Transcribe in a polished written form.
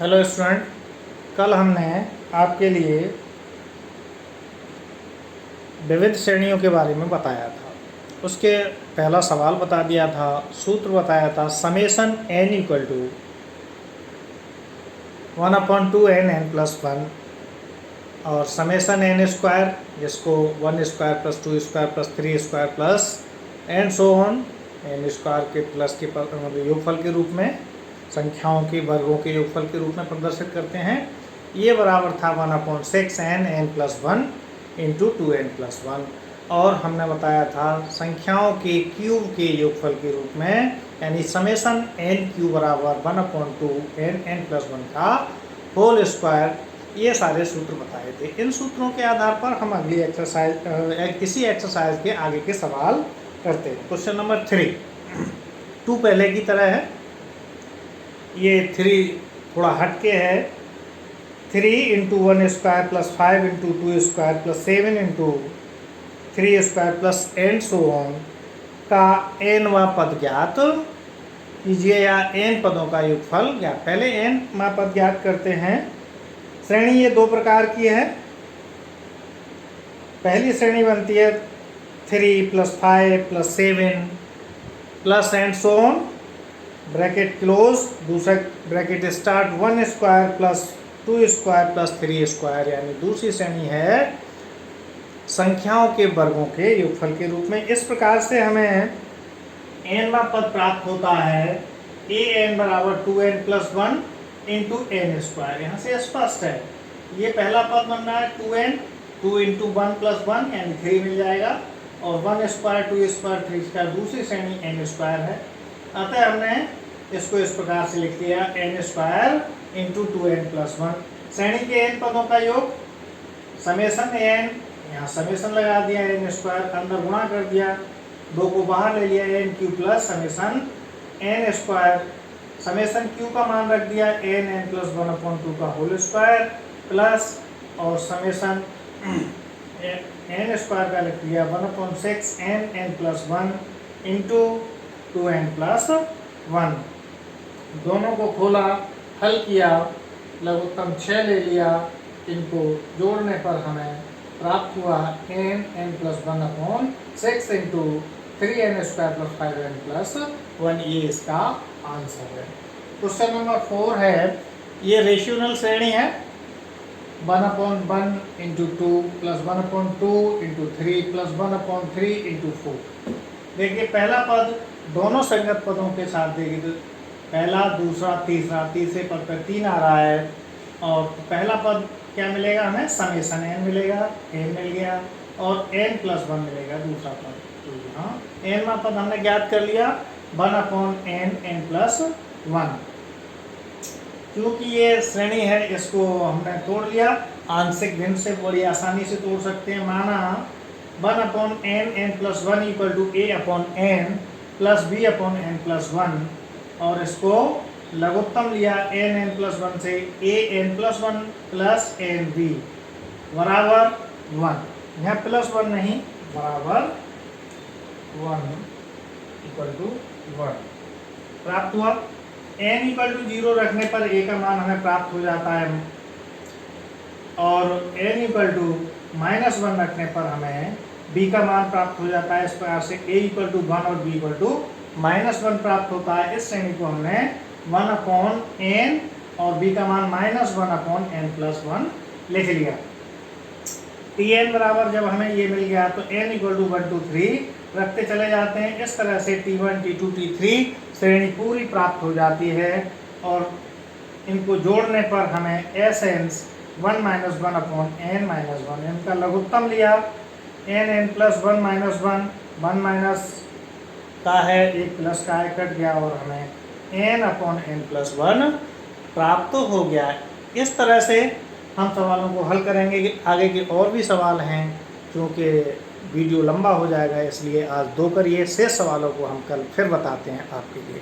Hello student, कल हमने आपके लिए विविध श्रेणियों के बारे में बताया था। उसके पहला सवाल बता दिया था, सूत्र बताया था summation n equal to 1/2n+1 और समेशन n स्क्वायर, जिसको 1 square plus 2 square plus 3 square plus and so on n square के प्लस के मतलब योगफल के रूप में, संख्याओं के वर्गों के योगफल के रूप में प्रदर्शित करते हैं। ये बराबर था 1/6n+1 इंटू 2n+1 और हमने बताया था संख्याओं के क्यूब के योगफल के रूप में, यानी समेशन n क्यूब बराबर 1/2n+1 का होल स्क्वायर। ये सारे सूत्र बताए थे। इन सूत्रों के आधार पर हम अगली एक्सरसाइज इसी एक्सरसाइज के आगे के सवाल करते हैं। क्वेश्चन नंबर 3, 2 पहले की तरह है, ये 3 थोड़ा हटके है। 3 × 1 square plus 5 × 2 square plus 7 × 3 square plus and so on का nवां पद ज्ञात कीजिए, या n पदों का योगफल ज्ञात। पहले nवां पद ज्ञात करते हैं। श्रेणी ये 2 प्रकार की है। पहली श्रेणी बनती है 3 + 5 + 7 plus and so on, bracket close, दूसरा bracket start, 1 square plus 2 square plus 3 square, यानी दूसरी श्रेणी है संख्याओं के वर्गों के योगफल के रूप में। इस प्रकार से हमें nवां पद प्राप्त होता है an बराबर 2n+1 इंटू n स्क्वायर। यहाँ से स्पष्ट है, ये पहला पद बन रहा है 2n, 2 × 1+1 यानी 3 मिल जाएगा, और 1 स्क्वायर 2 स्क्वायर 3 स्क्वायर, दूसरी श्रेणी n स्क्वायर है। अतः हमने इसको इस प्रकार से लिख दिया n स्क्वायर इंटू 2n+1। श्रेणी के n पदों का योग समेशन n, यहाँ समेशन लगा दिया, n स्क्वायर अंदर गुणा कर दिया, 2 को बाहर ले लिया, n Q plus summation n square, summation q का मान रख दिया n+1/2 का होल स्क्वायर प्लस, और समेशन n स्क्वायर का लिख दिया 1/6n+1 इंटू 2n+1। दोनों को खोला, हल किया, लघुत्तम 6 ले लिया, इनको जोड़ने पर हमें प्राप्त हुआ n+1/6 इंटू 3n² + 5n+1। ये इसका आंसर है। क्वेश्चन नंबर 4 है, ये रेशियोनल श्रेणी है 1/1 इंटू 2 + 1/2 इंटू 3 + 1/3 इंटू 4। देखिए पहला पद दोनों संगत पदों के साथ, देखिए तो पहला, दूसरा, तीसरा, तीसरे पद पर 3 आ रहा है, और पहला पद क्या मिलेगा हमें, समेशन n मिलेगा, n मिल गया, और n+1 मिलेगा दूसरा पद। तो यहाँ nवां पद हमने ज्ञात कर लिया 1/n+1। क्योंकि ये श्रेणी है, इसको हमने तोड़ लिया, आंशिक भिन्न से बड़ी आसानी से तोड़ सकते हैं। माना 1/n+1 = a/n + b/n+1, और इसको लघुत्तम लिया n+1 से an+1 + nb बराबर 1। यहाँ +1 नहीं, बराबर 1 = 1 प्राप्त हुआ। n = 0 रखने पर a का मान हमें प्राप्त हो जाता है, और n = -1 रखने पर हमें b का मान प्राप्त हो जाता है। इस प्रकार से a = 1 और b = -1 प्राप्त होता है। इस श्रेणी को हमने 1/n और b का मान -1/n+1 लिख लिया। Tn बराबर जब हमें ये मिल गया तो n = 1 2 3 रखते चले जाते हैं। इस तरह से T1 T2 T3 श्रेणी पूरी प्राप्त हो जाती है, और इनको जोड़ने पर हमें Sn 1 - 1/n-1, इनका लघुत्तम लिया n+1 - 1, 1 माइनस का है, एक प्लस का है, कट गया, और हमें n/n+1 प्राप्त हो गया। इस तरह से हम सवालों को हल करेंगे। आगे के और भी सवाल हैं, क्योंकि वीडियो लंबा हो जाएगा, इसलिए आज 2 करिए, शेष सवालों को हम कल फिर बताते हैं आपके लिए।